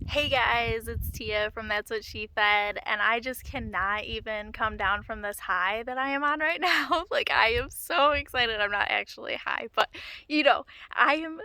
Hey guys, it's Tia from That's What She Fed, and I just cannot even come down from this high that I am on right now. Like, I am so excited. I'm not actually high, but I am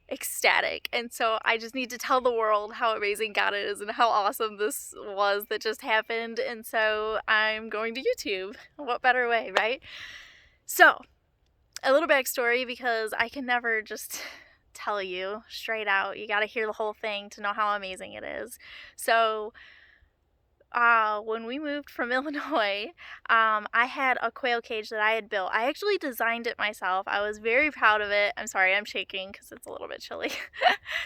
ecstatic. And so I just need to tell the world how amazing God is and how awesome this was that just happened. And so I'm going to YouTube. What better way, right? So, a little backstory because I can never just tell you straight out. You got to hear the whole thing to know how amazing it is. So, when we moved from Illinois, I had a quail cage that I had built. I actually designed it myself. I was very proud of it. I'm sorry, I'm shaking because it's a little bit chilly.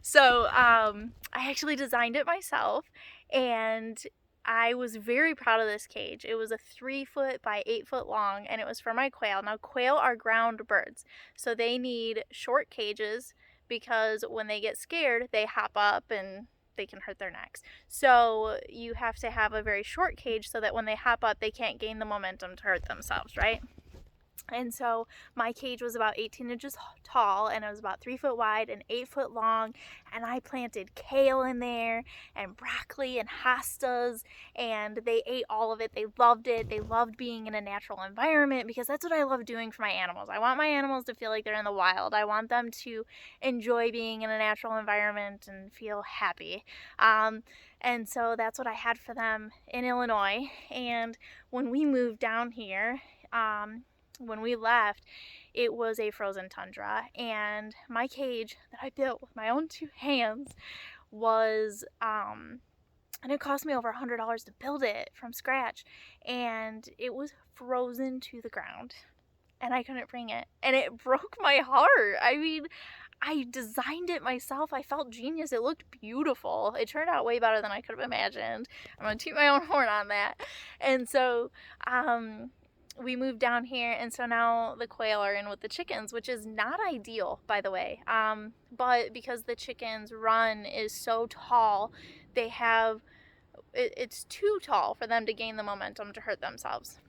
So, I actually designed it myself, and I was very proud of this cage. It was a 3 foot by 8 foot long, and it was for my quail. Now, quail are ground birds, so they need short cages because when they get scared, they hop up and they can hurt their necks. So you have to have a very short cage so that when they hop up, they can't gain the momentum to hurt themselves, right? And so my cage was about 18 inches tall, and it was about 3 foot wide and 8 foot long. And I planted kale in there and broccoli and hostas, and they ate all of it. They loved it. They loved being in a natural environment because that's what I love doing for my animals. I want my animals to feel like they're in the wild. I want them to enjoy being in a natural environment and feel happy. And so that's what I had for them in Illinois. And when we moved down here, when we left, it was a frozen tundra, and my cage that I built with my own two hands was, and it cost me over $100 to build it from scratch, and it was frozen to the ground, and I couldn't bring it, and it broke my heart. I mean, I designed it myself. I felt genius. It looked beautiful. It turned out way better than I could have imagined. I'm gonna toot my own horn on that. And so, we moved down here, and so now the quail are in with the chickens, which is not ideal, by the way. But because the chickens' run is so tall, they have it's too tall for them to gain the momentum to hurt themselves.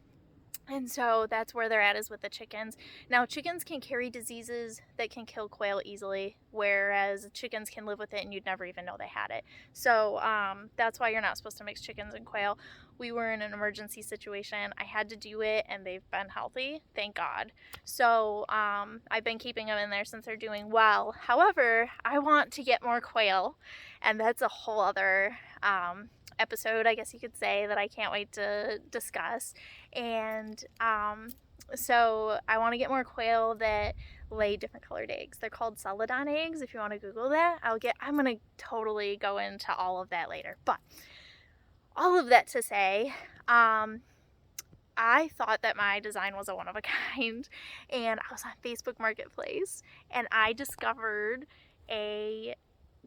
And so that's where they're at, is with the chickens. Now, chickens can carry diseases that can kill quail easily, whereas chickens can live with it and you'd never even know they had it. So that's why you're not supposed to mix chickens and quail. We were in an emergency situation. I had to do it, and they've been healthy, thank God. So I've been keeping them in there since they're doing well. However, I want to get more quail, and that's a whole other episode, I guess you could say, that I can't wait to discuss. And so I want to get more quail that lay different colored eggs. They're called celadon eggs. If you want to Google that, I'm going to totally go into all of that later. But all of that to say, I thought that my design was a one of a kind, and I was on Facebook Marketplace, and I discovered a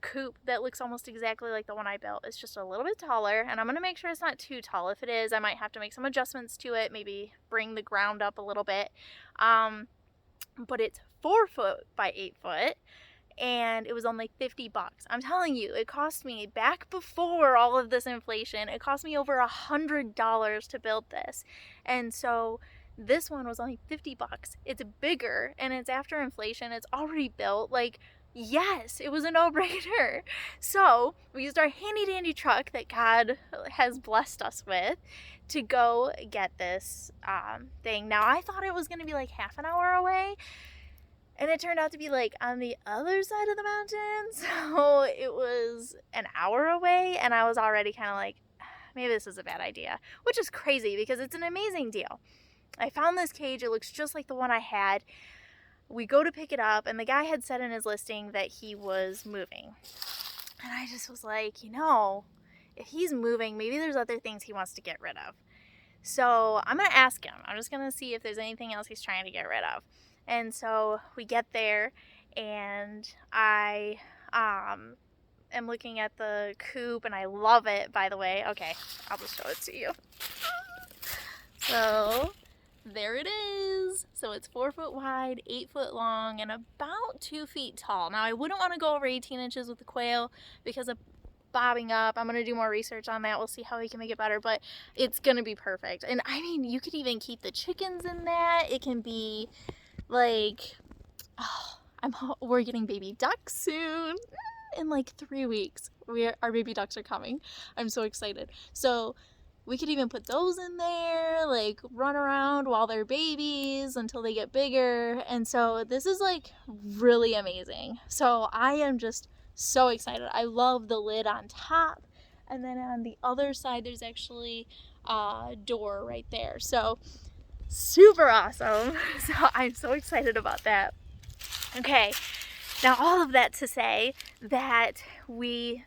coupe that looks almost exactly like the one I built. It's just a little bit taller, and I'm going to make sure it's not too tall. If it is, I might have to make some adjustments to it, maybe bring the ground up a little bit. But it's 4 foot by 8 foot, and it was only $50. I'm telling you, it cost me, back before all of this inflation, it cost me over $100 to build this. And so this one was only $50. It's bigger, and it's after inflation. It's already built. Like, yes, it was a no-brainer. So we used our handy dandy truck that God has blessed us with to go get this thing. Now, I thought it was going to be like half an hour away, and it turned out to be like on the other side of the mountain. So it was an hour away, and I was already kind of like, maybe this is a bad idea, which is crazy because it's an amazing deal. I found this cage. It looks just like the one I had. We go to pick it up, and the guy had said in his listing that he was moving. And I just was like, if he's moving, maybe there's other things he wants to get rid of. So I'm going to ask him. I'm just going to see if there's anything else he's trying to get rid of. And so we get there, and I am looking at the coupe, and I love it, by the way. Okay, I'll just show it to you. So there it is. So it's 4 foot wide, 8 foot long, and about 2 feet tall. Now, I wouldn't want to go over 18 inches with the quail because of bobbing up. I'm going to do more research on that. We'll see how we can make it better, but it's going to be perfect. And I mean, you could even keep the chickens in that. It can be like, we're getting baby ducks soon. in like 3 weeks. Our baby ducks are coming. I'm so excited. So we could even put those in there, like run around while they're babies until they get bigger. And so this is like really amazing. So I am just so excited. I love the lid on top. And then on the other side, there's actually a door right there. So super awesome. So I'm so excited about that. Okay, now all of that to say that we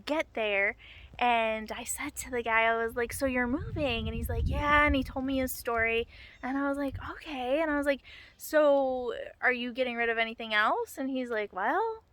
get there, and I said to the guy, I was like, so you're moving? And he's like, yeah. And he told me his story, and I was like, okay. And I was like, so are you getting rid of anything else? And he's like, well,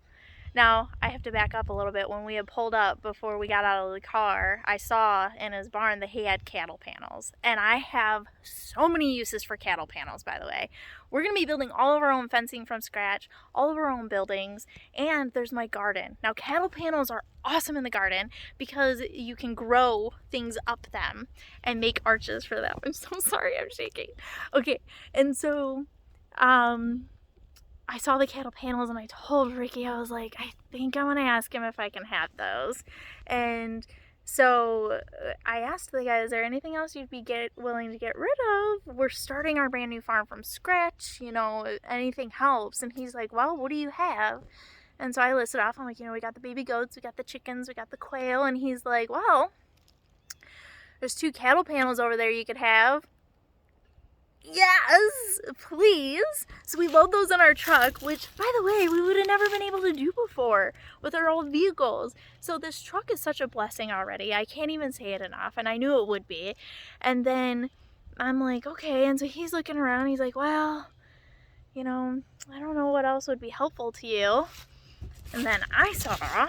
now, I have to back up a little bit. When we had pulled up before we got out of the car, I saw in his barn that he had cattle panels. And I have so many uses for cattle panels, by the way. We're going to be building all of our own fencing from scratch, all of our own buildings, and there's my garden. Now, cattle panels are awesome in the garden because you can grow things up them and make arches for them. I'm so sorry, I'm shaking. Okay, and so, I saw the cattle panels and I told Ricky, I was like, I think I'm gonna ask him if I can have those. And so I asked the guy, is there anything else you'd be willing to get rid of? We're starting our brand new farm from scratch, you know, anything helps. And he's like, well, what do you have? And so I listed off, I'm like, you know, we got the baby goats, we got the chickens, we got the quail. And he's like, well, there's 2 cattle panels over there you could have. Yes, please. So we load those in our truck, which, by the way, we would have never been able to do before with our old vehicles. So this truck is such a blessing already. I can't even say it enough, and I knew it would be. And then I'm like, okay. And so he's looking around. He's like, well, you know, I don't know what else would be helpful to you. And then I saw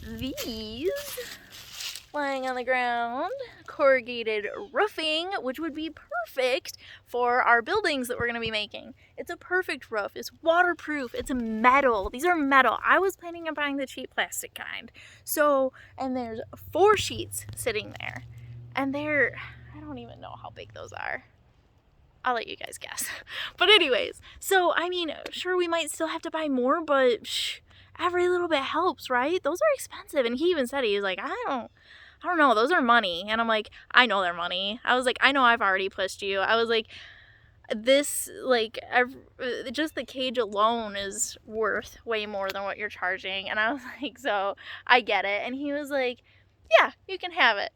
these lying on the ground, corrugated roofing, which would be perfect for our buildings that we're going to be making. It's a perfect roof. It's waterproof. It's metal. These are metal. I was planning on buying the cheap plastic kind. So, and there's 4 sheets sitting there. And I don't even know how big those are. I'll let you guys guess. But anyways, so, I mean, sure, we might still have to buy more, but every little bit helps, right? Those are expensive. And he even said, he was like, I don't know, those are money. And I'm like, I know they're money. I was like, I know I've already pushed you. I was like, this, like, just the cage alone is worth way more than what you're charging. And I was like, so I get it. And he was like, yeah, you can have it.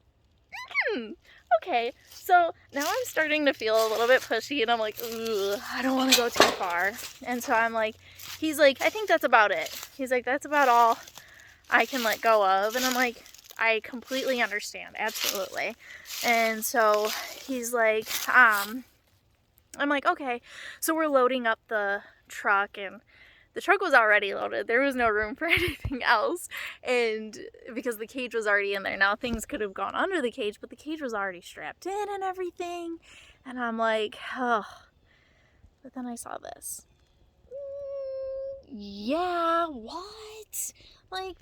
Okay, so now I'm starting to feel a little bit pushy, and I'm like, ugh, I don't want to go too far. And so I'm like, he's like, I think that's about it. He's like, that's about all I can let go of. And I'm like, I completely understand, absolutely. And so he's like, I'm like, okay. So we're loading up the truck, and the truck was already loaded. There was no room for anything else. And because the cage was already in there. Now things could have gone under the cage, but the cage was already strapped in and everything. And I'm like, oh. But then I saw this. Yeah, what? Like,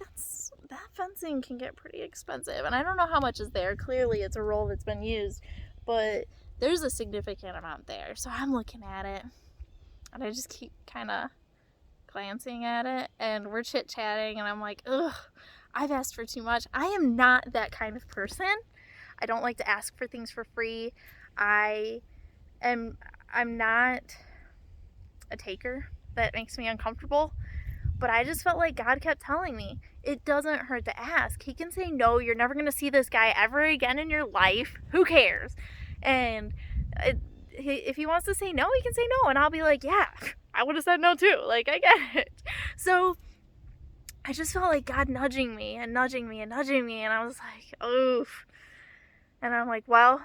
that fencing can get pretty expensive. And I don't know how much is there. Clearly it's a roll that's been used, but there's a significant amount there. So I'm looking at it, and I just keep kind of glancing at it, and we're chit-chatting, and I'm like, ugh, I've asked for too much. I am not that kind of person. I don't like to ask for things for free. I'm not a taker. That makes me uncomfortable. But I just felt like God kept telling me, it doesn't hurt to ask. He can say, no, you're never going to see this guy ever again in your life. Who cares? And if he wants to say no, he can say no. And I'll be like, yeah, I would have said no too. Like, I get it. So I just felt like God nudging me and nudging me and nudging me. And I was like, oof. And I'm like, well,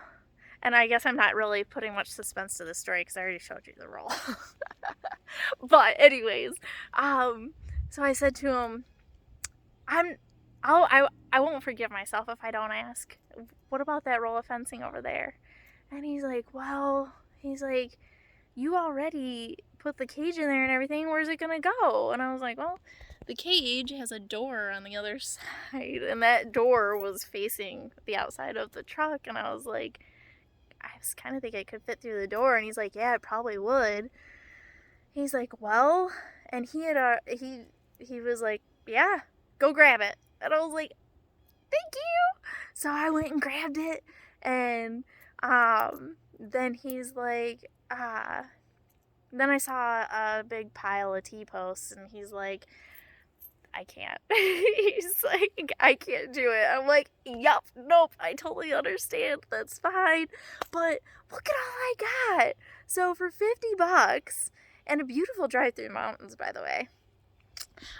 and I guess I'm not really putting much suspense to this story because I already showed you the roll. But anyways, so I said to him, I won't forgive myself if I don't ask. What about that roll of fencing over there? And he's like, well, you already put the cage in there and everything. Where's it gonna go? And I was like, well, the cage has a door on the other side, and that door was facing the outside of the truck. And I was like, I was kind of think it could fit through the door. And he's like, yeah, it probably would. He's like, well, and he he was like, yeah, go grab it. And I was like, thank you. So I went and grabbed it, and then he's like, then I saw a big pile of T-posts, and he's like, I can't. He's like, I can't do it. I'm like, yup, nope, I totally understand. That's fine. But look at all I got. So for $50 and a beautiful drive through the mountains, by the way,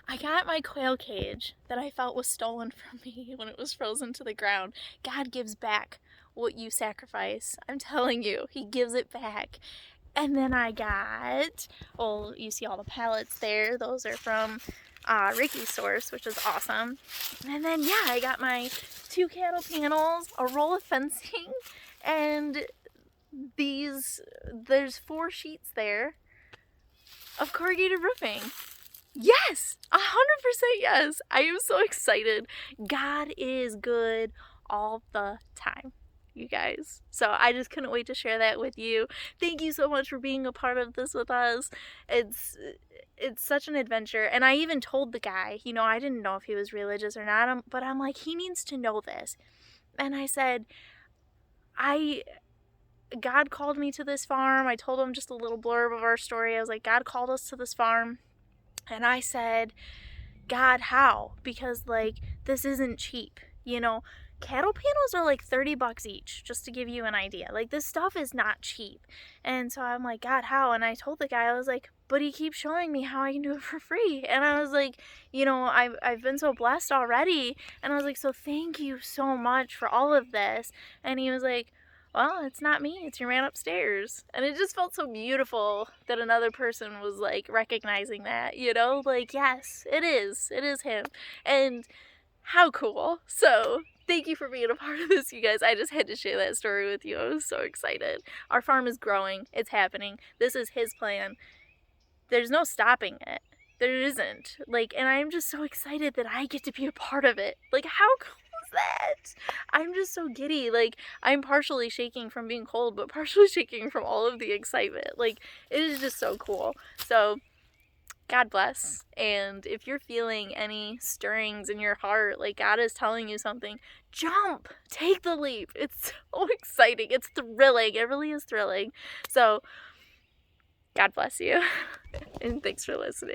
I got my quail cage that I felt was stolen from me when it was frozen to the ground. God gives back what you sacrifice. I'm telling you, he gives it back. And then I got, well, you see all the pallets there. Those are from Ricky's source, which is awesome. And then, yeah, I got my 2 cattle panels, a roll of fencing, and there's 4 sheets there of corrugated roofing. Yes, 100% yes. I am so excited. God is good all the time, you guys. So I just couldn't wait to share that with you. Thank you so much for being a part of this with us. It's such an adventure. And I even told the guy, you know, I didn't know if he was religious or not, but I'm like, he needs to know this. And I said, God called me to this farm. I told him just a little blurb of our story. I was like, God called us to this farm. And I said, God, how? Because, like, this isn't cheap, you know? Cattle panels are like $30 each, just to give you an idea. Like, this stuff is not cheap. And so I'm like, God, how? And I told the guy, I was like, but he keeps showing me how I can do it for free. And I was like, you know, I've been so blessed already. And I was like, so thank you so much for all of this. And he was like, well, it's not me, it's your man upstairs. And it just felt so beautiful that another person was like recognizing that, you know, like, yes, it is him. And how cool. So thank you for being a part of this, you guys. I just had to share that story with you. I was so excited. Our farm is growing. It's happening. This is his plan. There's no stopping it. There isn't. Like, and I'm just so excited that I get to be a part of it. Like, how cool is that? I'm just so giddy. Like, I'm partially shaking from being cold, but partially shaking from all of the excitement. Like, it is just so cool. So, God bless. And if you're feeling any stirrings in your heart, like God is telling you something, jump, take the leap. It's so exciting. It's thrilling. It really is thrilling. So, God bless you. And thanks for listening.